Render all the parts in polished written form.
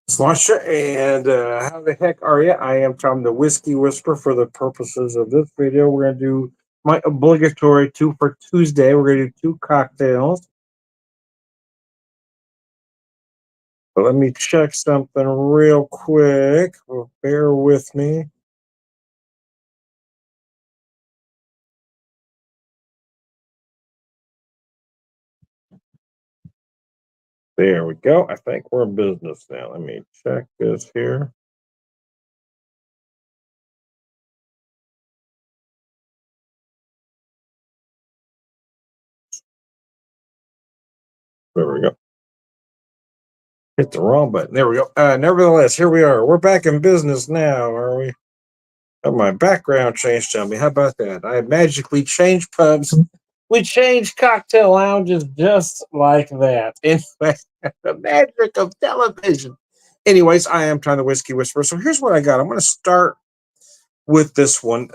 Slasha, and how the heck are you? I am Tom the Whiskey Whisperer. For the purposes of this video, we're going to do my obligatory two for Tuesday. We're going to do two cocktails. But let me check something real quick. Well, bear with me. There we go. I think we're in business now. Let me check this here. There we go. Hit the wrong button. There we go. Nevertheless, here we are. We're back in business now, are we? Oh, my background changed on me. How about that? I magically changed pubs. We changed cocktail lounges just like that. Anyway, the magic of television. Anyways, I am Tom the Whiskey Whisperer. So here's what I got. I'm going to start with this one.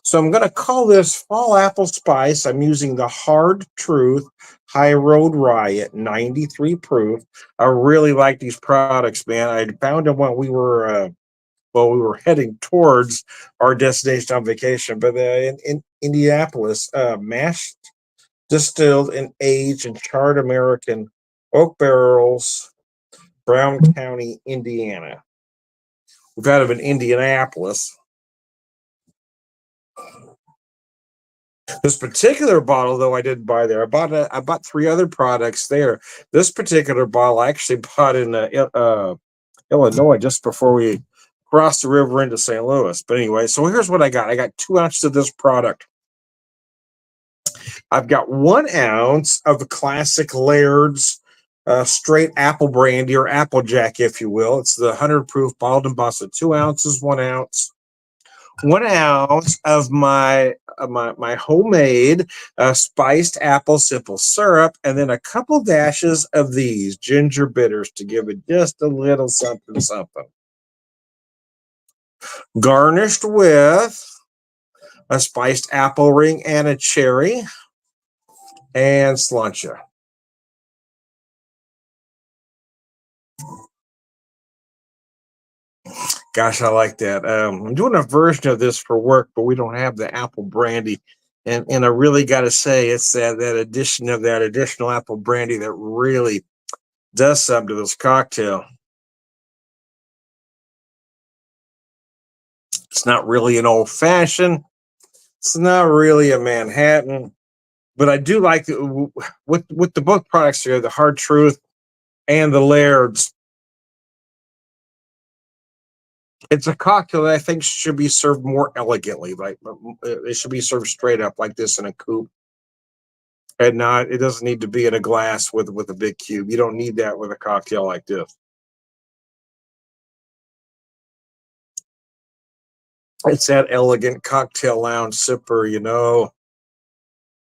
So I'm going to call this Fall Apple Spice. I'm using the Hard Truth High Road Rye at 93 proof. I really like these products, man. I found them when we were heading towards our destination on vacation, but in Indianapolis, mashed, distilled, and aged in charred American oak barrels, Brown County, Indiana. We've had them in Indianapolis. This particular bottle, though, I didn't buy there. I bought three other products there. This particular bottle I actually bought in Illinois just before we crossed the river into St. Louis. But anyway, so here's what I got. I got 2 ounces of this product. I've got 1 ounce of the classic Laird's straight apple brandy or Applejack, if you will. It's the 100 proof bottled and busted. 2 ounces, 1 ounce. 1 ounce of my homemade spiced apple simple syrup, and then a couple dashes of these ginger bitters to give it just a little something something. Garnished with a spiced apple ring and a cherry and slancha. Gosh, I like that. I'm doing a version of this for work, but we don't have the apple brandy. And I really got to say, it's that addition of that additional apple brandy that really does something to this cocktail. It's not really an old fashioned. It's not really a Manhattan, but I do like with the both products here, the Hard Truth and the Laird's. It's a cocktail that I think should be served more elegantly. Like it should be served straight up like this in a coupe, and not. It doesn't need to be in a glass with a big cube. You don't need that with a cocktail like this. It's that elegant cocktail lounge sipper, you know.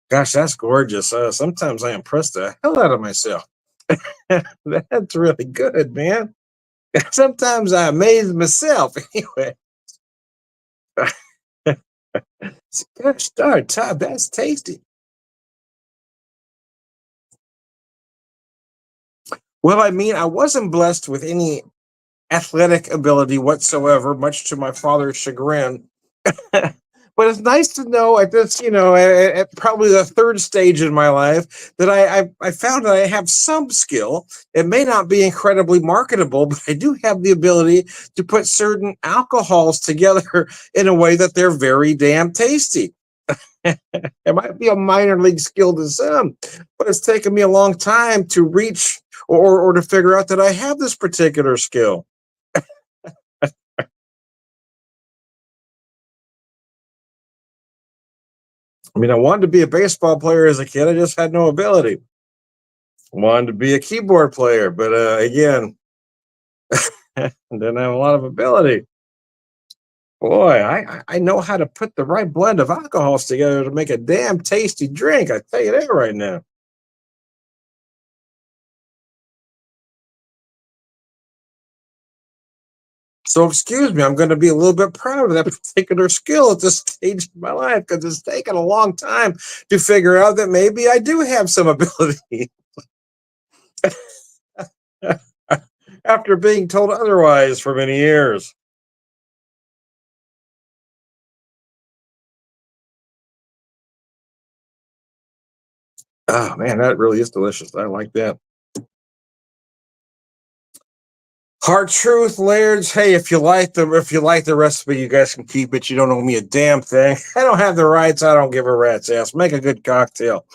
Gosh, that's gorgeous. Sometimes I impress the hell out of myself. That's really good, man. Sometimes I amaze myself. Anyway, gosh darn, Todd, that's tasty. Well, I mean, I wasn't blessed with any athletic ability whatsoever, much to my father's chagrin. But it's nice to know at this, at probably the third stage in my life that I found that I have some skill. It may not be incredibly marketable, but I do have the ability to put certain alcohols together in a way that they're very damn tasty. It might be a minor league skill to some, but it's taken me a long time to reach or to figure out that I have this particular skill. I mean, I wanted to be a baseball player as a kid. I just had no ability. Wanted to be a keyboard player, but again, didn't have a lot of ability. Boy, I know how to put the right blend of alcohols together to make a damn tasty drink. I tell you that right now. So excuse me, I'm going to be a little bit proud of that particular skill at this stage of my life because it's taken a long time to figure out that maybe I do have some ability after being told otherwise for many years. Oh man, that really is delicious. I like that. Hard truth, Lairds. Hey, if you like the recipe, you guys can keep it. You don't owe me a damn thing. I don't have the rights. I don't give a rat's ass. Make a good cocktail.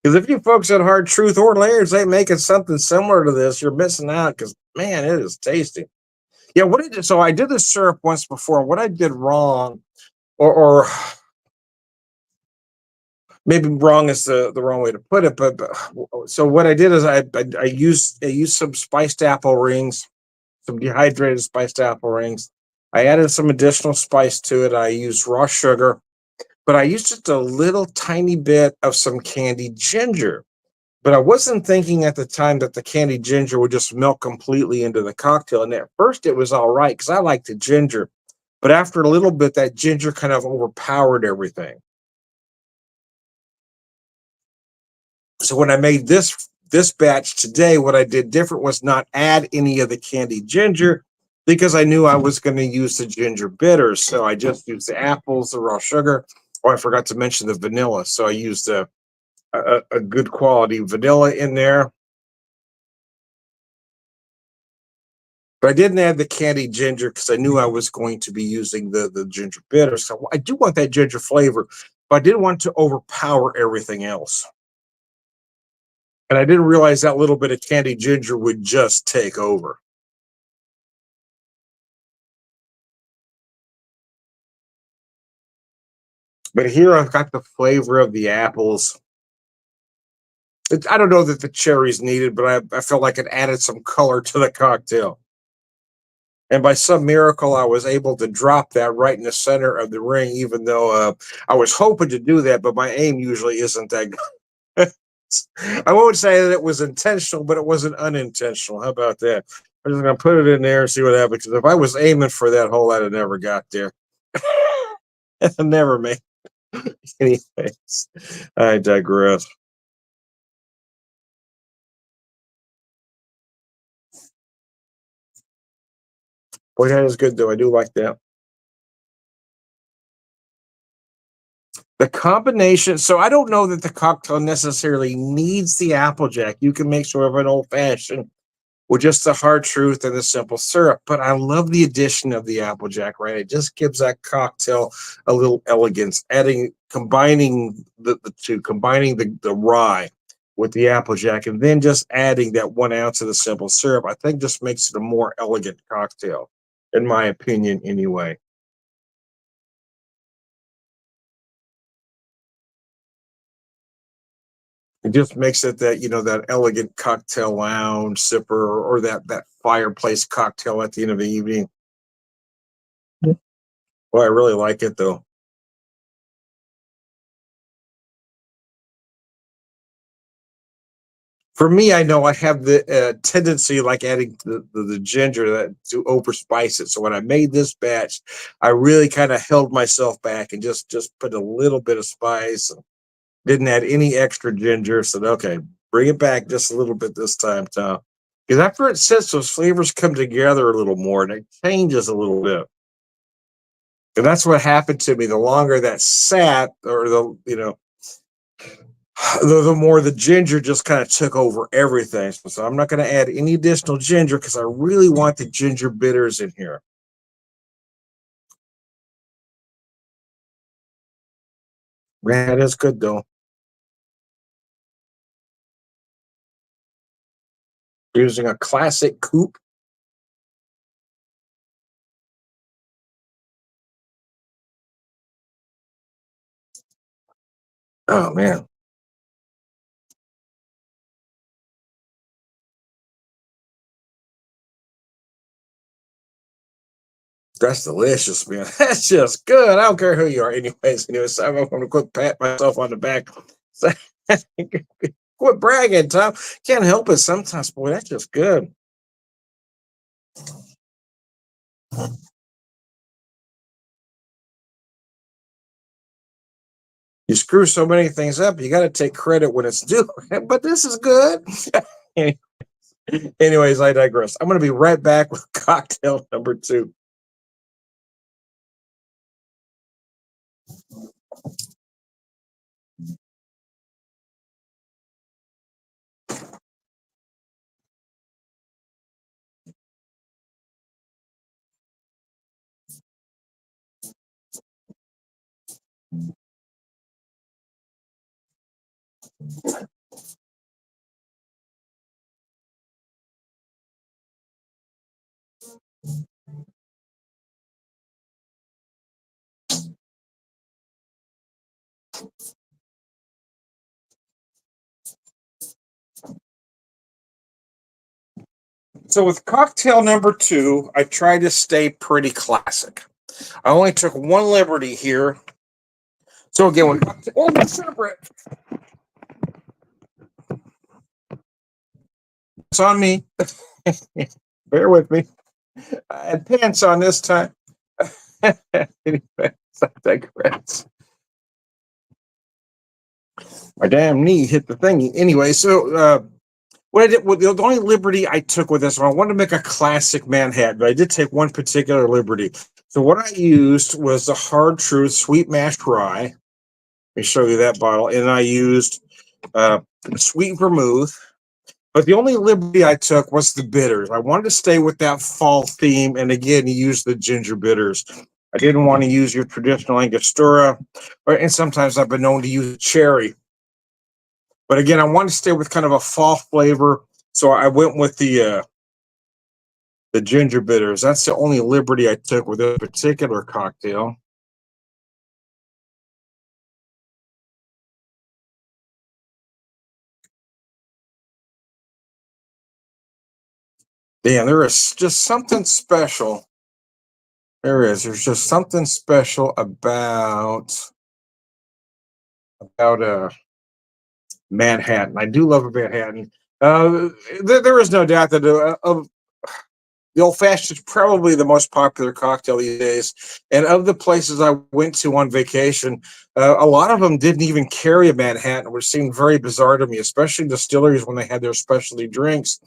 Because if you folks at Hard Truth or Laird's ain't making something similar to this, you're missing out. Because man, it is tasty. Yeah, what did so I did the syrup once before. What I did wrong, or maybe wrong is the wrong way to put it, but so what I did is I used some spiced apple rings, some dehydrated spiced apple rings. I added some additional spice to it. I used raw sugar, but I used just a little tiny bit of some candied ginger. But I wasn't thinking at the time that the candied ginger would just melt completely into the cocktail. And at first it was all right because I like the ginger. But after a little bit, that ginger kind of overpowered everything. So when I made this batch today, what I did different was not add any of the candied ginger because I knew I was going to use the ginger bitters. So I just used the apples, the raw sugar. Oh, I forgot to mention the vanilla. So I used a good quality vanilla in there. But I didn't add the candied ginger because I knew I was going to be using the ginger bitter. So I do want that ginger flavor, but I didn't want to overpower everything else. And I didn't realize that little bit of candied ginger would just take over. But here I've got the flavor of the apples. I don't know that the cherries needed, but I felt like it added some color to the cocktail. And by some miracle, I was able to drop that right in the center of the ring, even though I was hoping to do that, but my aim usually isn't that good. I won't say that it was intentional, but it wasn't unintentional. How about that? I'm just going to put it in there and see what happens. Because if I was aiming for that hole, I'd have never got there. I never made. Anyways, I digress. Boy, that is good, though. I do like that. The combination. So I don't know that the cocktail necessarily needs the applejack. You can make sort of an old fashioned with just the hard truth and the simple syrup. But I love the addition of the applejack, right? It just gives that cocktail a little elegance, combining the two, combining the rye with the applejack, and then just adding that 1 ounce of the simple syrup, I think just makes it a more elegant cocktail, in my opinion, anyway. It just makes it that that elegant cocktail lounge sipper or that fireplace cocktail at the end of the evening. Well, I really like it though. For me, I know I have the tendency, like adding the ginger, that to overspice it. So when I made this batch, I really kind of held myself back and just put a little bit of spice. And didn't add any extra ginger. Said, okay, bring it back just a little bit this time, Tom. Because after it sits, those flavors come together a little more and it changes a little bit. And that's what happened to me. The longer that sat, or the more the ginger just kind of took over everything. So I'm not going to add any additional ginger because I really want the ginger bitters in here. Man, that's good though. Using a classic coupe. Oh man, that's delicious, man. That's just good. I don't care who you are. Anyways, I'm going to quit pat myself on the back. Quit bragging, Tom. Can't help it sometimes. Boy, that's just good. You screw so many things up, you got to take credit when it's due. But this is good. Anyways, I digress. I'm going to be right back with cocktail number two. So with cocktail number two, I try to stay pretty classic. I only took one liberty here. So again, with cocktail, oh, it's on me. Bear with me. I had pants on this time. Anyways, I digress. My damn knee hit the thingy. Anyway, so what I did, well, the only liberty I took with this one, I wanted to make a classic Manhattan, but I did take one particular liberty. So what I used was the Hard Truth Sweet Mashed Rye. Let me show you that bottle. And I used sweet vermouth. But the only liberty I took was the bitters. I wanted to stay with that fall theme, and again, use the ginger bitters. I didn't want to use your traditional Angostura, and sometimes I've been known to use cherry. But again, I wanted to stay with kind of a fall flavor, so I went with the ginger bitters. That's the only liberty I took with this particular cocktail. Damn, there is just something special. There is. There's just something special about Manhattan. I do love a Manhattan. There is no doubt that the old fashioned is probably the most popular cocktail these days. And of the places I went to on vacation, a lot of them didn't even carry a Manhattan, which seemed very bizarre to me, especially distilleries when they had their specialty drinks.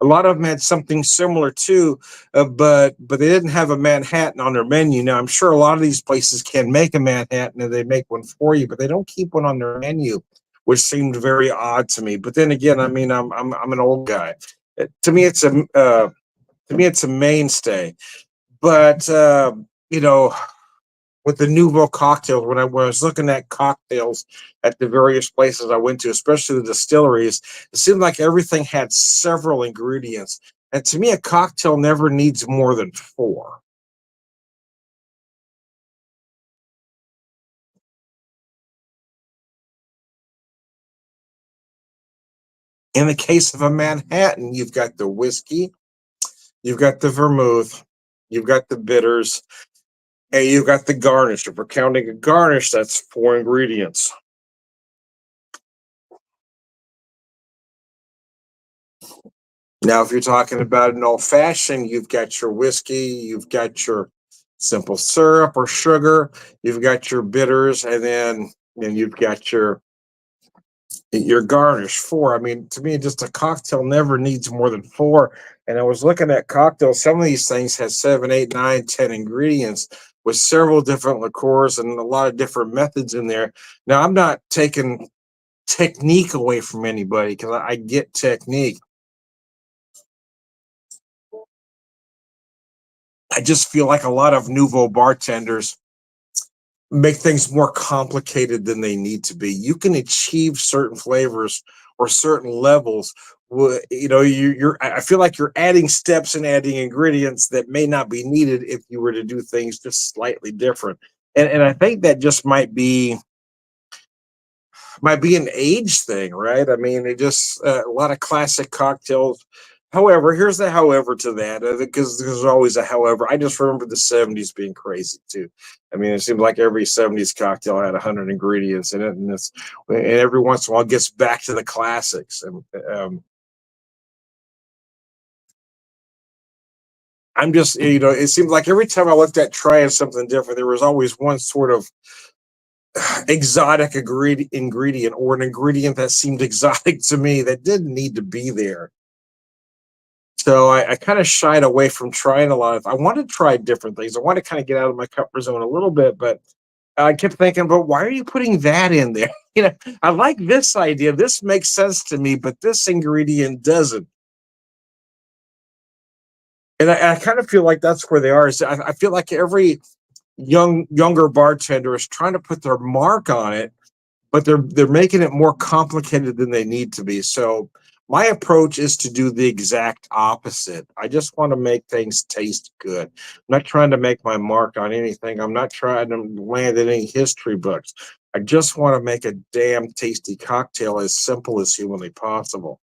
A lot of them had something similar too, but they didn't have a Manhattan on their menu. Now I'm sure a lot of these places can make a Manhattan and they make one for you, but they don't keep one on their menu, which seemed very odd to me. But then again, I mean, I'm an old guy. To me, it's a mainstay. But you know, with the nouveau cocktails, when I was looking at cocktails at the various places I went to, especially the distilleries, it seemed like everything had several ingredients. And to me, a cocktail never needs more than four. In the case of a Manhattan, you've got the whiskey, you've got the vermouth, you've got the bitters, and you've got the garnish. If we're counting a garnish, that's four ingredients. Now, if you're talking about an old fashioned, you've got your whiskey, you've got your simple syrup or sugar, you've got your bitters, and then you've got your garnish. Four. I mean, to me, just a cocktail never needs more than four. And I was looking at cocktails. Some of these things have seven, eight, nine, 10 ingredients with several different liqueurs and a lot of different methods in there. Now, I'm not taking technique away from anybody because I get technique. I just feel like a lot of nouveau bartenders make things more complicated than they need to be. You can achieve certain flavors or certain levels. You're. I feel like you're adding steps and adding ingredients that may not be needed if you were to do things just slightly different. And I think that just might be an age thing, right? I mean, it just a lot of classic cocktails. However, here's the however to that, because there's always a however. I just remember the '70s being crazy too. I mean, it seemed like every '70s cocktail had 100 ingredients in it, and every once in a while it gets back to the classics. And I'm just, it seems like every time I looked at trying something different, there was always one sort of exotic ingredient or an ingredient that seemed exotic to me that didn't need to be there. So I kind of shied away from trying a lot of. I want to try different things. I want to kind of get out of my comfort zone a little bit, but I kept thinking, but why are you putting that in there? I like this idea. This makes sense to me, but this ingredient doesn't. And I kind of feel like that's where they are. I feel like every younger bartender is trying to put their mark on it, but they're making it more complicated than they need to be. So my approach is to do the exact opposite. I just want to make things taste good. I'm not trying to make my mark on anything. I'm not trying to land in any history books. I just want to make a damn tasty cocktail as simple as humanly possible.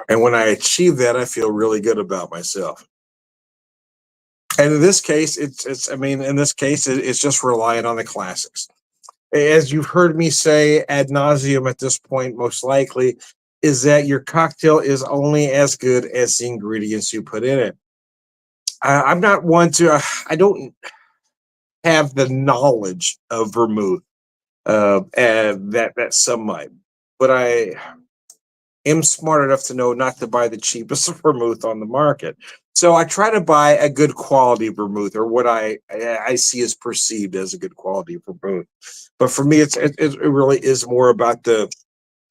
And when I achieve that, I feel really good about myself. And in this case, it's I mean, in this case, it's just relying on the classics. As you've heard me say ad nauseum at this point, most likely, is that your cocktail is only as good as the ingredients you put in it. I'm not one to, I don't have the knowledge of vermouth, and that some might, but I am smart enough to know not to buy the cheapest vermouth on the market. So I try to buy a good quality vermouth, or what I see as perceived as a good quality vermouth. But for me, it really is more about the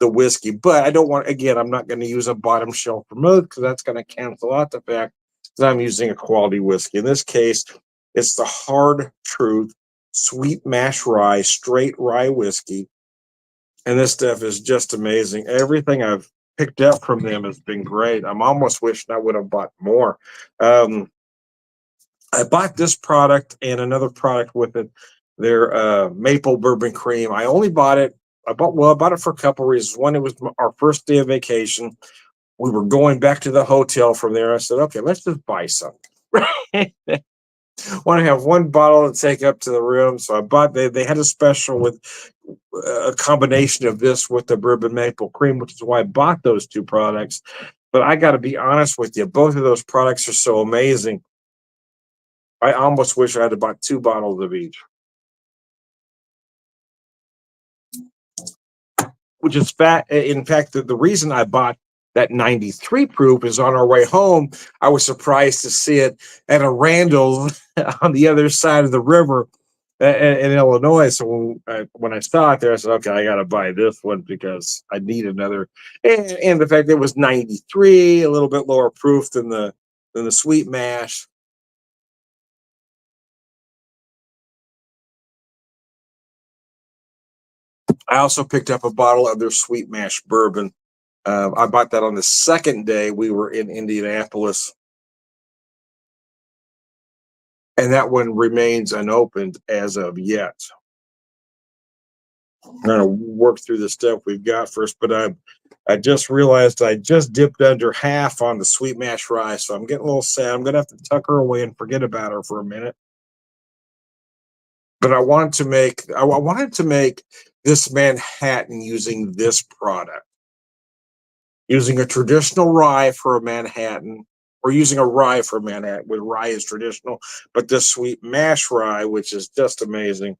whiskey. But I don't want, again, I'm not going to use a bottom shelf vermouth because that's going to cancel out the fact that I'm using a quality whiskey. In this case, it's the Hard Truth Sweet Mash Rye Straight Rye Whiskey, and this stuff is just amazing. Everything I've picked up from them has been great. I'm almost wishing I would have bought more. Um, I bought this product and another product with it. Their maple bourbon cream. I only bought it. I bought it for a couple reasons. One, it was our first day of vacation. We were going back to the hotel from there. I said, okay, let's just buy some. Want to have one bottle to take up to the room, so I bought. They had a special with a combination of this with the bourbon maple cream, which is why I bought those two products. But I got to be honest with you, both of those products are so amazing. I almost wish I had bought two bottles of each. Which is fat. In fact, the reason I bought that 93 proof is on our way home. I was surprised to see it at a Randall's on the other side of the river in Illinois. So when I saw it there, I said, okay, I got to buy this one because I need another. And the fact that it was 93, a little bit lower proof than the sweet mash. I also picked up a bottle of their sweet mash bourbon. I bought that on the second day we were in Indianapolis, and that one remains unopened as of yet. I'm going to work through the stuff we've got first, but I just realized I just dipped under half on the sweet mash rye, so I'm getting a little sad. I'm going to have to tuck her away and forget about her for a minute. But I wanted to make this Manhattan using this product, using a traditional rye for a Manhattan, or using a rye for Manhattan, when rye is traditional, but this sweet mash rye, which is just amazing.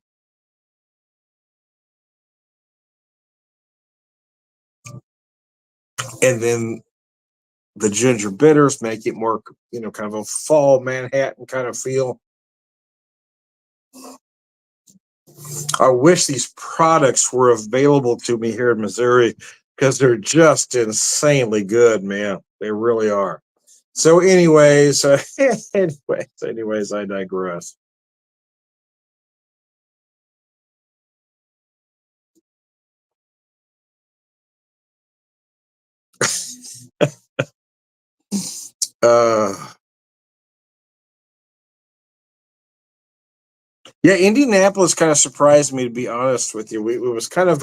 And then the ginger bitters make it more, kind of a fall Manhattan kind of feel. I wish these products were available to me here in Missouri because they're just insanely good, man. They really are. So, anyways, anyways, I digress. Uh, yeah, Indianapolis kind of surprised me, to be honest with you. It was kind of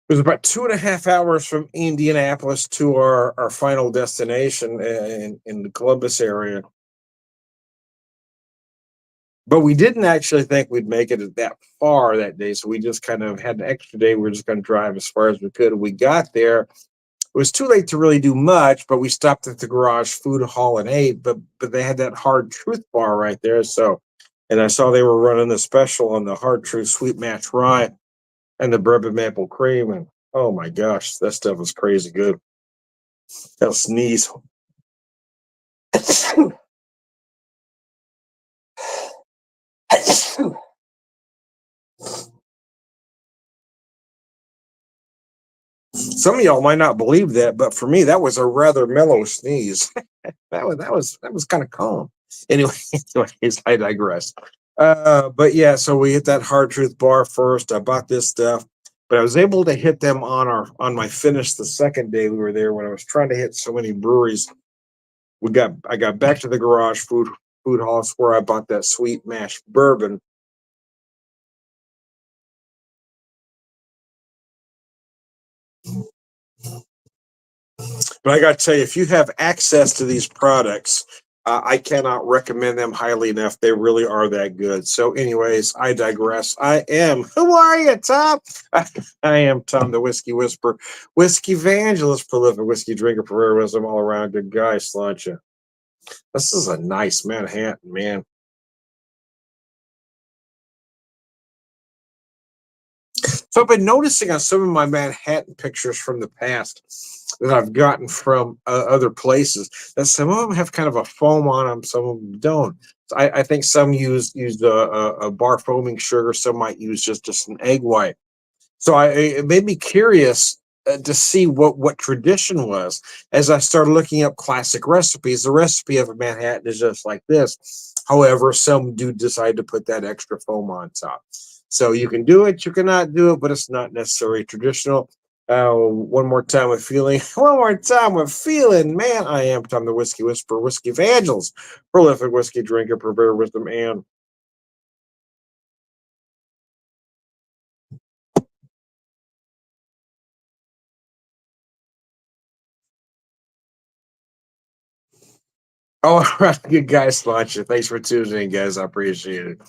it was about 2.5 hours from Indianapolis to our final destination in the Columbus area. But we didn't actually think we'd make it that far that day, so we just kind of had an extra day. We were just going to drive as far as we could. We got there. It was too late to really do much, but we stopped at the garage food hall and ate. But they had that hard truth bar right there, so and I saw they were running the special on the hard truth sweet match rye and the bourbon maple cream, and oh my gosh, that stuff was crazy good. I'll sneeze. Some of y'all might not believe that, but for me, that was a rather mellow sneeze. That was kind of calm. Anyway, anyways, I digress. But yeah, so we hit that hard truth bar first. I bought this stuff, but I was able to hit them on my finish the second day we were there when I was trying to hit so many breweries. I got back to the garage food house where I bought that sweet mash bourbon. But I got to tell you, if you have access to these products, I cannot recommend them highly enough. They really are that good. So, anyways, I digress. Who are you, Tom? I am Tom, the Whiskey Whisperer, Whiskey Evangelist, prolific whiskey drinker, career wisdom, all around good guy, Slancha. This is a nice Manhattan, man. So I've been noticing on some of my Manhattan pictures from the past that I've gotten from other places that some of them have kind of a foam on them, some of them don't. So I think some use a bar foaming sugar, some might use just an egg white. So it made me curious to see what tradition was as I started looking up classic recipes. The recipe of a Manhattan is just like this. However, some do decide to put that extra foam on top. So you can do it, you cannot do it, but it's not necessarily traditional. One more time with feeling. One more time with feeling. Man, I am Tom the Whiskey Whisperer, Whiskey Evangelist, prolific whiskey drinker, purveyor wisdom, and oh, good guys, Sláinte. Thanks for tuning in, guys. I appreciate it.